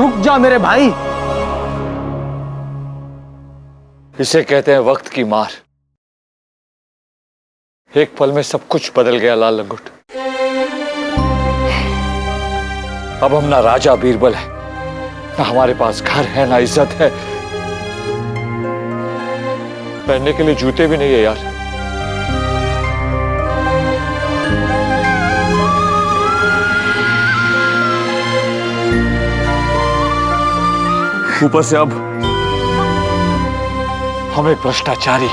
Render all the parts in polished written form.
रुक जा मेरे भाई। इसे कहते हैं वक्त की मार। एक पल में सब कुछ बदल गया लाल लंगोट। अब हम ना राजा बीरबल है, ना हमारे पास घर है, ना इज्जत है, पहनने के लिए जूते भी नहीं है यार। ऊपर से अब हमें भ्रष्टाचारी,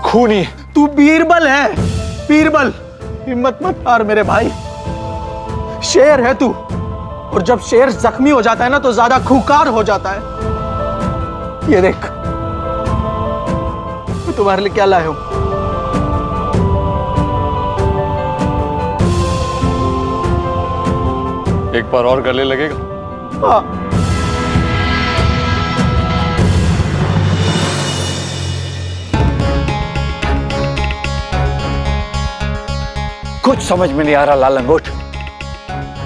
खूनी। तू बीरबल है, बीरबल। हिम्मत मत हार मेरे भाई, शेर है तू। और जब शेर जख्मी हो जाता है ना तो ज्यादा खूंखार हो जाता है। ये देख, मैं तुम्हारे लिए क्या लाया हूं। एक बार और गले लगेगा? हाँ। कुछ समझ में नहीं आ रहा लाल लंगोट।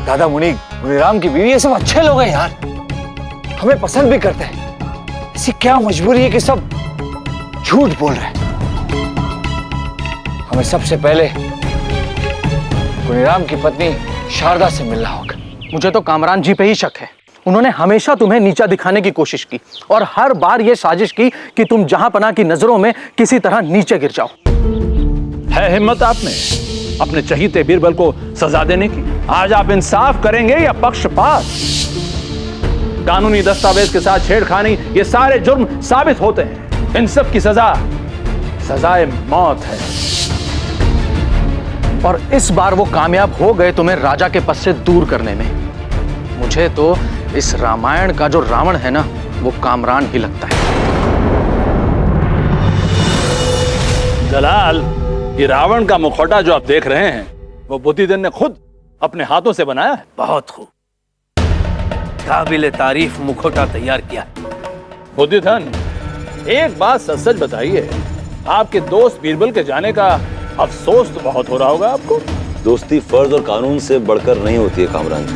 दादा मुनीराम की बीवी, ये सब अच्छे लोग हैं यार, हमें पसंद भी करते हैं। ऐसी क्या मजबूरी है कि सब झूठ बोल रहे हैं? हमें सबसे पहले मुनीराम की पत्नी शारदा से मिलना होगा। मुझे तो कामरान जी पे ही शक है। उन्होंने हमेशा तुम्हें नीचा दिखाने की कोशिश की और हर बार यह साजिश की कि तुम जहांपनाह की नजरों में किसी तरह नीचे गिर जाओ। है हिम्मत आपने अपने चहीते बीरबल को सजा देने की? आज आप इंसाफ करेंगे या पक्षपात? कानूनी दस्तावेज के साथ छेड़खानी, ये सारे जुर्म साबित होते हैं। इन सब की सजा सजाए मौत है। और इस बार वो कामयाब हो गए तुम्हें राजा के पद से दूर करने में। मुझे तो इस रामायण का जो रावण है ना, वो कामरान ही लगता है। जलाल, ये रावण का मुखौटा जो आप देख रहे हैं, वो बुद्धिधन ने खुद अपने हाथों से बनाया है। बहुत खूब, काबिल तारीफ मुखौटा तैयार किया। बुद्धिधन, एक बात सच सच बताइए, आपके दोस्त बीरबल के जाने का अफसोस तो बहुत हो रहा होगा आपको? दोस्ती फर्ज और कानून से बढ़कर नहीं होती है कामरान जी,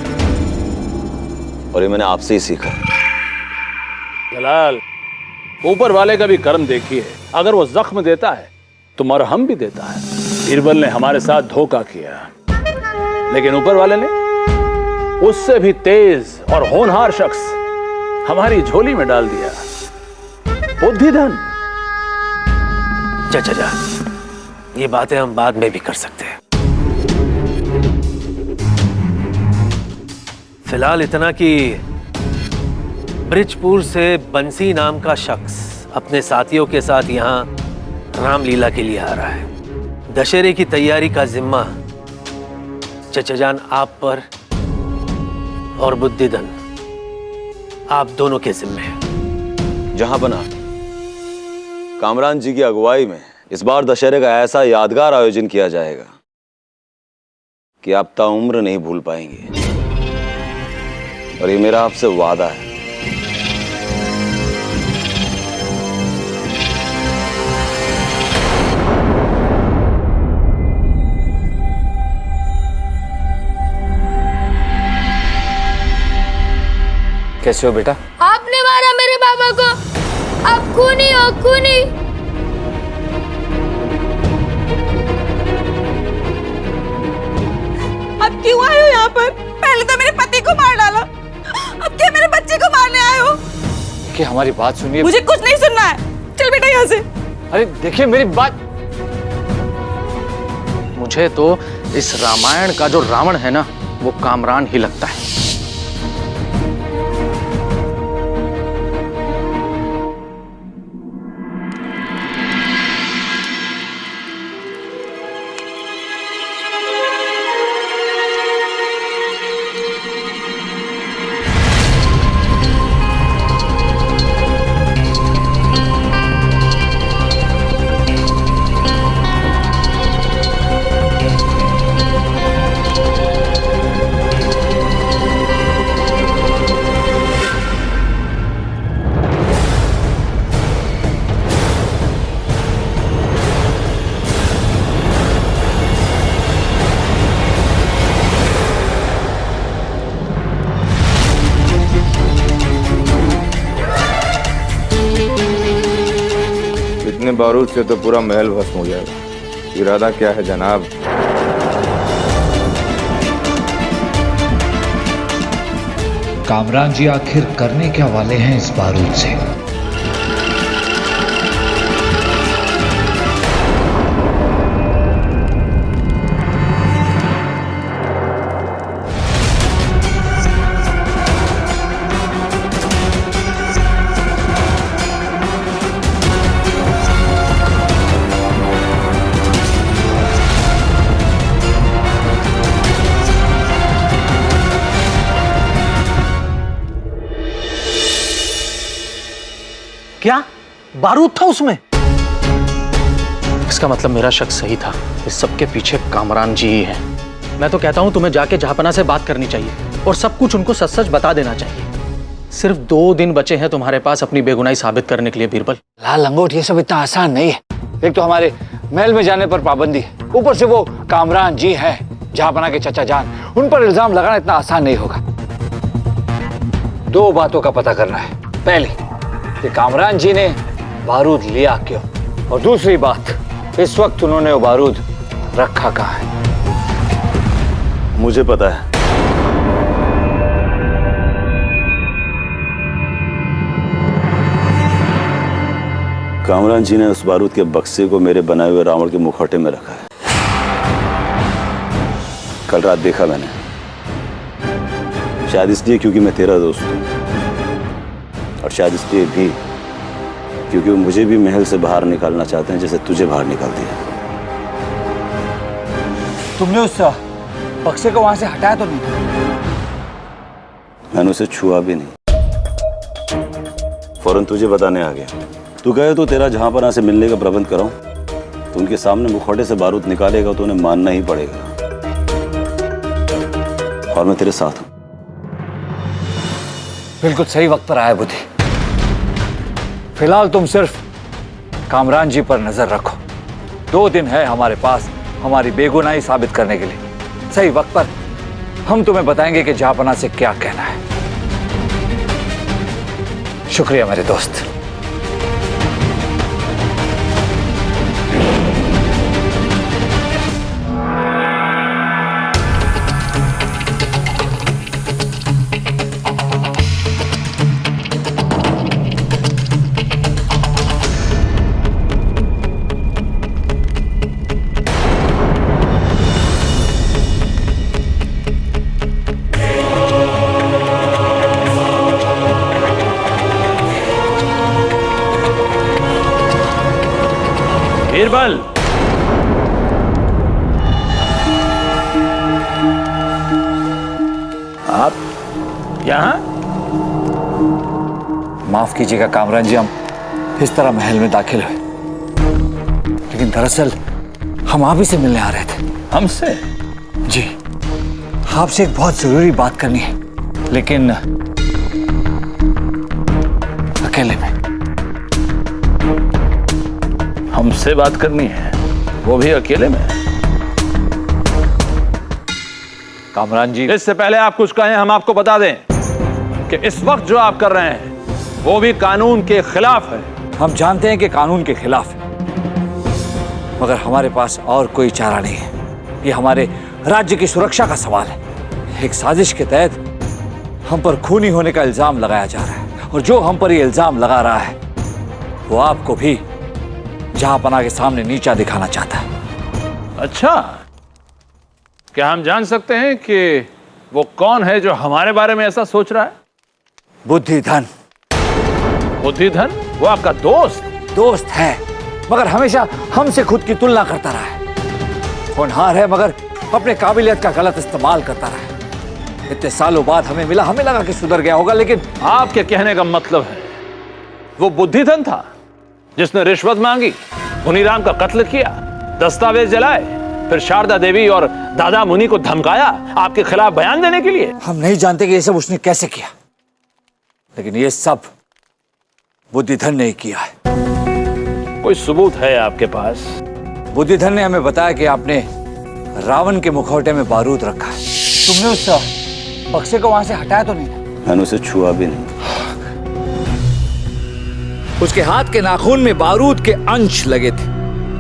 और ये मैंने आपसे ही सीखा। जलाल, ऊपर वाले का भी कर्म देखिए। अगर वो जख्म देता है तो मरहम भी देता है। बीरबल ने हमारे साथ धोखा किया, लेकिन ऊपर वाले ने उससे भी तेज और होनहार शख्स हमारी झोली में डाल दिया, बुद्धिधन। जा, ये बातें हम बाद में भी कर सकते हैं। फिलहाल इतना कि बृजपुर से बंसी नाम का शख्स अपने साथियों के साथ यहाँ रामलीला के लिए आ रहा है। दशहरे की तैयारी का जिम्मा चचाजान आप पर और बुद्धिधन आप दोनों के जिम्मे है। जहां बना कामरान जी की अगुवाई में इस बार दशहरे का ऐसा यादगार आयोजन किया जाएगा कि आप ताउम्र नहीं भूल पाएंगे, और ये मेरा आपसे वादा है। कैसे हो बेटा? आपने मारा मेरे पापा को, आप खूनी हो, खूनी। अब क्यों आए हो यहाँ पर? पहले तो मेरे पति को मार डाला, अब क्या मेरे बच्चे को मारने आए हो? कि हमारी बात सुनिए। मुझे कुछ नहीं सुनना है, चल बेटा यहाँ से। अरे देखिए मेरी बात। मुझे तो इस रामायण का जो रावण है ना, वो कामरान ही लगता है। बारूद से तो पूरा महल भस्म हो जाएगा। इरादा क्या है जनाब? कामरान जी आखिर करने क्या वाले हैं इस बारूद से? क्या बारूद था उसमें? इसका मतलब मेरा शक सही था। इस सब के पीछे कामरान जी ही हैं। मैं तो कहता हूं तुम्हें जाके जहापना से बात करनी चाहिए और सब कुछ उनको सच सच बता देना चाहिए। सिर्फ 2 दिन बचे हैं तुम्हारे पास अपनी बेगुनाही साबित करने के लिए बीरबल। लाल लंगोट, ये सब इतना आसान नहीं है। एक तो हमारे महल में जाने पर पाबंदी है, ऊपर से वो कामरान जी हैं जहापना के चचा जान, उन पर इल्जाम लगाना इतना आसान नहीं होगा। 2 बातों का पता करना है। पहली कि कामरान जी ने बारूद लिया क्यों, और दूसरी बात, इस वक्त उन्होंने वो बारूद रखा कहाँ है। मुझे पता है। कामरान जी ने उस बारूद के बक्से को मेरे बनाए हुए रावण के मुखौटे में रखा है। कल रात देखा मैंने, शायद इसलिए क्योंकि मैं तेरा दोस्त हूं, और शायद इसलिए भी क्योंकि वो मुझे भी महल से बाहर निकालना चाहते हैं जैसे तुझे बाहर निकाल दिया। तुमने उस बक्से को वहां से हटाया तो नहीं? मैंने उसे छुआ भी नहीं, फौरन तुझे बताने आ गया। तू कहे तो तेरा जहांपना से मिलने का प्रबंध कराऊं, तो उनके सामने मुखौटे से बारूद निकालेगा तो उन्हें मानना ही पड़ेगा, और मैं तेरे साथ हूं। बिल्कुल सही वक्त पर आया बुद्धि। फिलहाल तुम सिर्फ कामरान जी पर नजर रखो। 2 दिन है हमारे पास हमारी बेगुनाही साबित करने के लिए। सही वक्त पर हम तुम्हें बताएंगे कि जहापना से क्या कहना है। शुक्रिया मेरे दोस्त। बीरबल, आप यहां? माफ कीजिएगा कामरान जी, हम इस तरह महल में दाखिल हुए, लेकिन दरअसल हम आप ही से मिलने आ रहे थे। हमसे? जी, आपसे एक बहुत जरूरी बात करनी है, लेकिन अकेले में। हमसे बात करनी है, वो भी अकेले में? कामरान जी, इससे पहले आप कुछ कहें, हम आपको बता दें कि इस वक्त जो आप कर रहे हैं वो भी कानून के खिलाफ है। हम जानते हैं कि कानून के खिलाफ है, मगर हमारे पास और कोई चारा नहीं है। ये हमारे राज्य की सुरक्षा का सवाल है। एक साजिश के तहत हम पर खूनी होने का इल्जाम लगाया जा रहा है, और जो हम पर ये इल्जाम लगा रहा है वो आपको भी जहांपना के सामने नीचा दिखाना चाहता है। अच्छा, क्या हम जान सकते हैं कि वो कौन है जो हमारे बारे में ऐसा सोच रहा है? बुद्धिधन। बुद्धिधन? वो आपका दोस्त? दोस्त है, मगर हमेशा हमसे खुद की तुलना करता रहा है। होनहार है, मगर अपने काबिलियत का गलत इस्तेमाल करता रहा है। इतने सालों बाद हमें मिला, हमें लगा कि सुधर गया होगा, लेकिन आपके कहने का मतलब है वो बुद्धिधन था जिसने रिश्वत मांगी, मुनीराम का कत्ल किया, दस्तावेज जलाए, फिर शारदा देवी और दादा मुनि को धमकाया आपके खिलाफ बयान देने के लिए। हम नहीं जानते कि ये सब उसने कैसे किया, लेकिन ये सब बुद्धिधन ने किया है। कोई सबूत है आपके पास? बुद्धिधन ने हमें बताया कि आपने रावण के मुखौटे में बारूद रखा है। तुमने उस बक्से को वहां से हटाया तो नहीं? मैंने उसे छुआ भी नहीं। उसके हाथ के नाखून में बारूद के अंश लगे थे,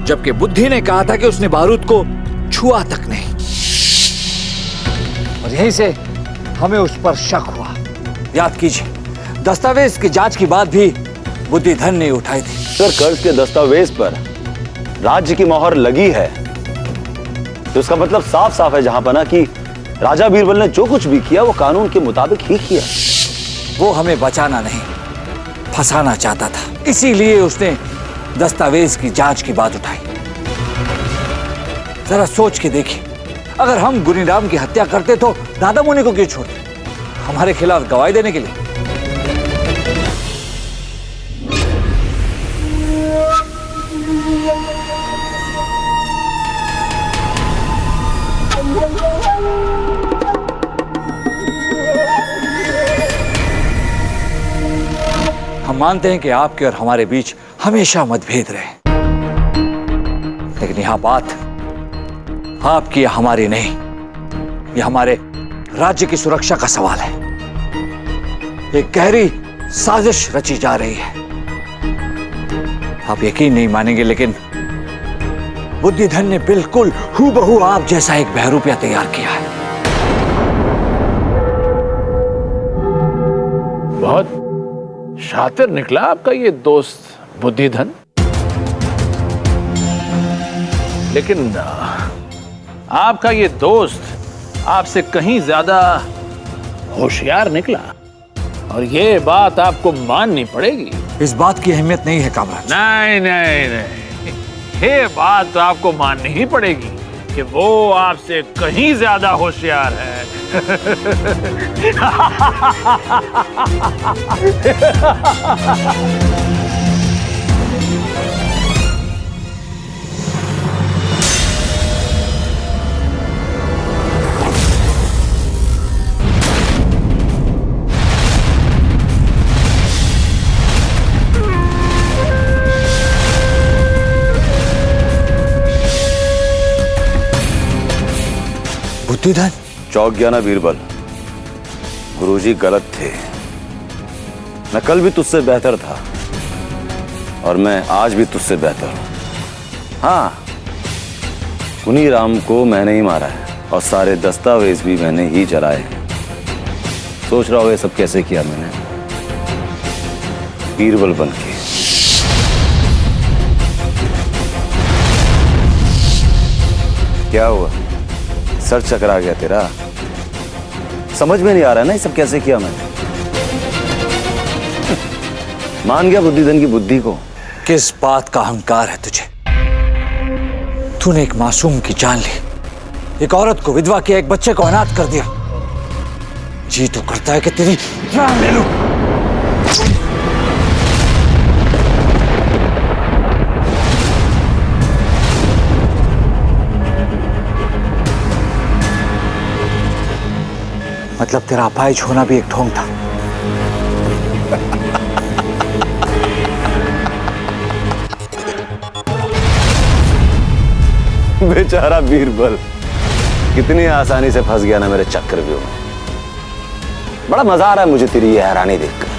जबकि बुद्धि ने कहा था कि उसने बारूद को छुआ तक नहीं। और यहीं से हमें उस पर शक हुआ। याद कीजिए, दस्तावेज की जांच की बात भी बुद्धिधन ने उठाई थी। सर, कर्ज के दस्तावेज पर राज्य की मोहर लगी है तो उसका मतलब साफ साफ है जहां पना कि राजा बीरबल ने जो कुछ भी किया वो कानून के मुताबिक ही किया। वो हमें बचाना नहीं, फंसाना चाहता था, इसीलिए उसने दस्तावेज की जांच की बात उठाई। जरा सोच के देखिए, अगर हम गुनीराम की हत्या करते तो दादा मुनि को क्यों छोड़ते? हमारे खिलाफ गवाही देने के लिए। हम मानते हैं कि आपके और हमारे बीच हमेशा मतभेद रहे, लेकिन यहां बात आपकी या हमारी नहीं, यह हमारे राज्य की सुरक्षा का सवाल है। एक गहरी साजिश रची जा रही है। आप यकीन नहीं मानेंगे, लेकिन बुद्धिधन ने बिल्कुल हूबहू आप जैसा एक बहरूपिया तैयार किया है। बहुत शातिर निकला आपका ये दोस्त बुद्धिधन, लेकिन आपका ये दोस्त आपसे कहीं ज्यादा होशियार निकला, और ये बात आपको माननी पड़ेगी। इस बात की अहमियत नहीं है कामराज। नहीं नहीं नहीं, ये बात आपको माननी ही पड़ेगी कि वो आपसे कहीं ज्यादा होशियार है। बुद्धिधन, चौंक गया ना बीरबल? गुरुजी गलत थे। मैं कल भी तुझसे बेहतर था और मैं आज भी तुझसे बेहतर हूं। हाँ, गुनीराम को मैंने ही मारा है और सारे दस्तावेज भी मैंने ही जलाए हैं। सोच रहा हो ये सब कैसे किया मैंने? बीरबल बन के। क्या हुआ, सर चकरा गया तेरा? समझ में नहीं आ रहा ना ये सब कैसे किया मैंने? मान गया बुद्धिधन की बुद्धि को। किस बात का अहंकार है तुझे? तूने एक मासूम की जान ली, एक औरत को विधवा किया, एक बच्चे को अनाथ कर दिया। जी तो करता है कि तेरी जान ले लूं। मतलब तेरा अपाहिज होना भी एक ढोंग था। बेचारा बीरबल कितनी आसानी से फंस गया ना मेरे चक्रव्यूह में। बड़ा मजा आ रहा है मुझे तेरी ये हैरानी देखकर,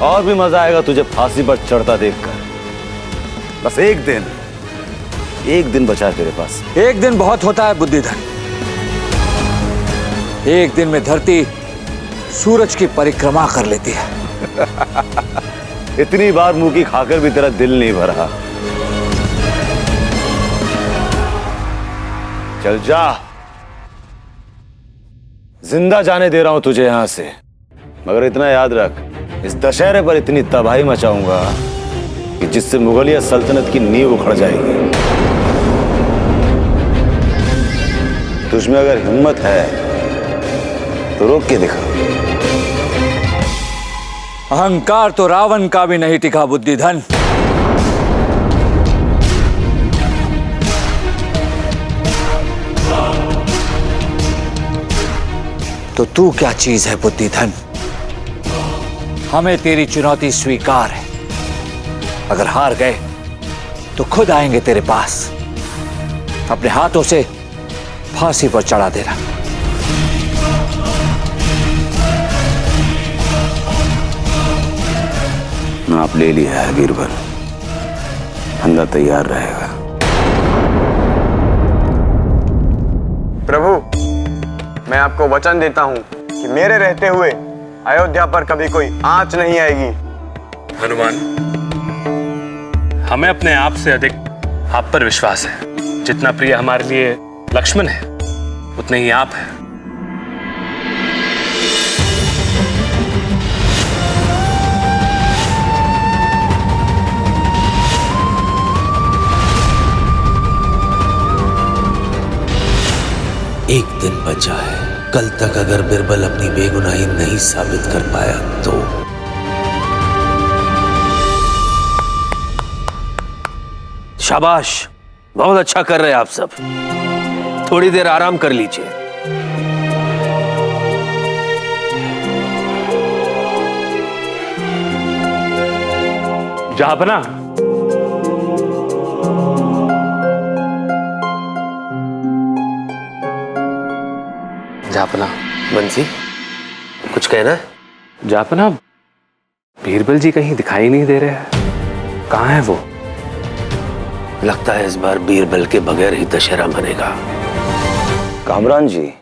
और भी मजा आएगा तुझे फांसी पर चढ़ता देखकर। बस एक दिन बचा है तेरे पास। एक दिन बहुत होता है बुद्धिधन। एक दिन में धरती सूरज की परिक्रमा कर लेती है। इतनी बार मुंह की खाकर भी तेरा दिल नहीं भरा। चल जा, जिंदा जाने दे रहा हूं तुझे यहां से, मगर इतना याद रख, इस दशहरे पर इतनी तबाही मचाऊंगा कि जिससे मुगलिया सल्तनत की नींव उखड़ जाएगी। तुझमें अगर हिम्मत है तो रोक के दिखा। अहंकार तो रावण का भी नहीं टिका बुद्धिधन। तो तू क्या चीज है बुद्धिधन? हमें तेरी चुनौती स्वीकार है। अगर हार गए तो खुद आएंगे तेरे पास, अपने हाथों से फांसी पर चढ़ा देना। नाप ले लिया है बीरबल, बंदा तैयार रहेगा। प्रभु, मैं आपको वचन देता हूँ कि मेरे रहते हुए अयोध्या पर कभी कोई आंच नहीं आएगी। हनुमान, हमें अपने आप से अधिक आप पर विश्वास है। जितना प्रिय हमारे लिए लक्ष्मण है, उतने ही आप हैं। एक दिन बचा है। कल तक अगर बिरबल अपनी बेगुनाही नहीं साबित कर पाया तो शाबाश, बहुत अच्छा कर रहे हैं आप सब। थोड़ी देर आराम कर लीजिए। जहापना, जापना। बंसी, कुछ कहना है? जापना, बीरबल जी कहीं दिखाई नहीं दे रहे हैं। कहाँ है वो? लगता है इस बार बीरबल के बगैर ही दशहरा मनेगा। कामरान जी,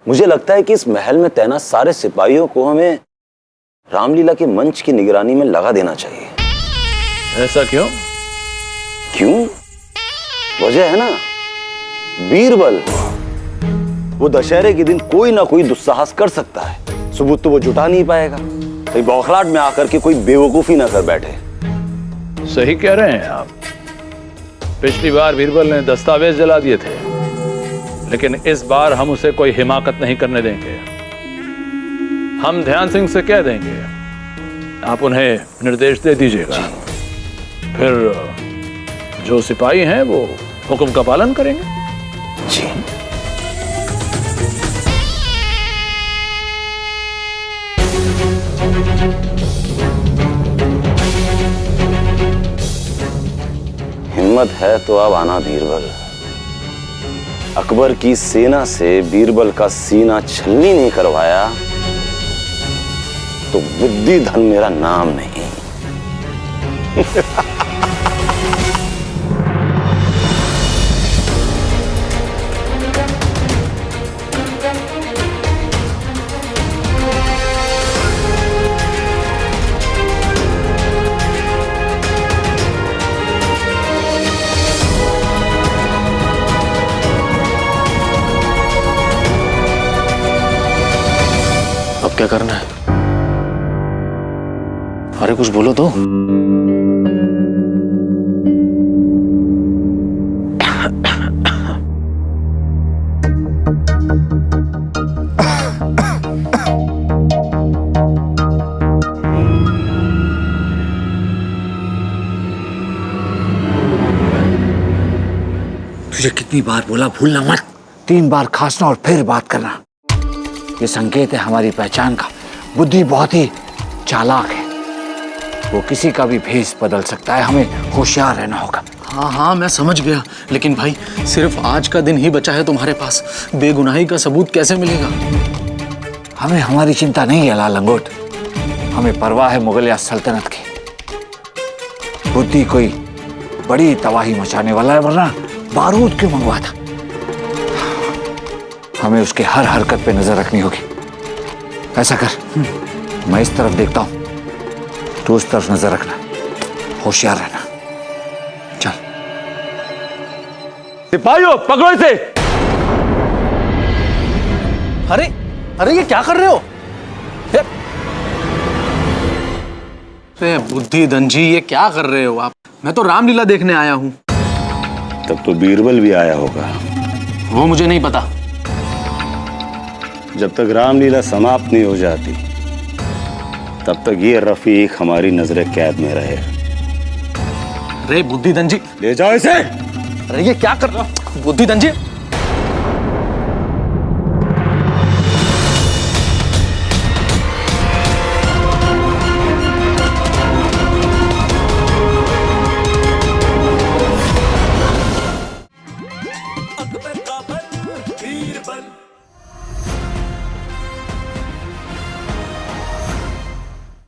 मुझे लगता है कि इस महल में तैनात सारे सिपाहियों को हमें रामलीला के मंच की निगरानी में लगा देना चाहिए। ऐसा क्यों? क्यों? वजह है ना, बीरबल वो दशहरे के दिन कोई ना कोई दुस्साहस कर सकता है। सबूत तो वो जुटा नहीं पाएगा, कहीं बौखलाहट में आकर के कोई बेवकूफी ना कर बैठे। सही कह रहे हैं आप। पिछली बार बीरबल ने दस्तावेज जला दिए थे, लेकिन इस बार हम उसे कोई हिमाकत नहीं करने देंगे। हम ध्यान सिंह से कह देंगे, आप उन्हें निर्देश दे दीजिएगा। फिर जो सिपाही हैं वो हुक्म का पालन करेंगे। जी। हिम्मत है तो अब आना बीरबल। अकबर की सेना से बीरबल का सीना छलनी नहीं करवाया तो बुद्धि धन मेरा नाम नहीं। अब क्या करना है? अरे कुछ बोलो तो। तुझे कितनी बार बोला भूलना मत। 3 बार खांसना और फिर बात करना, ये संकेत है हमारी पहचान का। बुद्धि बहुत ही चालाक है, वो किसी का भी भेष बदल सकता है। हमें होशियार रहना होगा। हाँ हाँ, मैं समझ गया, लेकिन भाई सिर्फ आज का दिन ही बचा है तुम्हारे पास। बेगुनाही का सबूत कैसे मिलेगा? हमें हमारी चिंता नहीं है लाल लंगोट, हमें परवाह है मुगलिया सल्तनत की। बुद्धि कोई बड़ी तबाही मचाने वाला है, वरना बारूद क्यों मंगवाता? हमें उसके हर हरकत पे नजर रखनी होगी। ऐसा कर, मैं इस तरफ देखता हूं, तू उस तरफ नजर रखना, होशियार रहना। चल। सिपाहियों, पकड़ो इसे। अरे अरे, ये क्या कर रहे हो? अरे बुद्धि धनजी, ये क्या कर रहे हो आप? मैं तो रामलीला देखने आया हूं। तब तो बीरबल भी आया होगा। वो मुझे नहीं पता। जब तक रामलीला समाप्त नहीं हो जाती तब तक ये रफीक हमारी नजर कैद में रहे। अरे बुद्धि धनजी, ले जाओ इसे। अरे ये क्या कर रहे हो बुद्धि धनजी?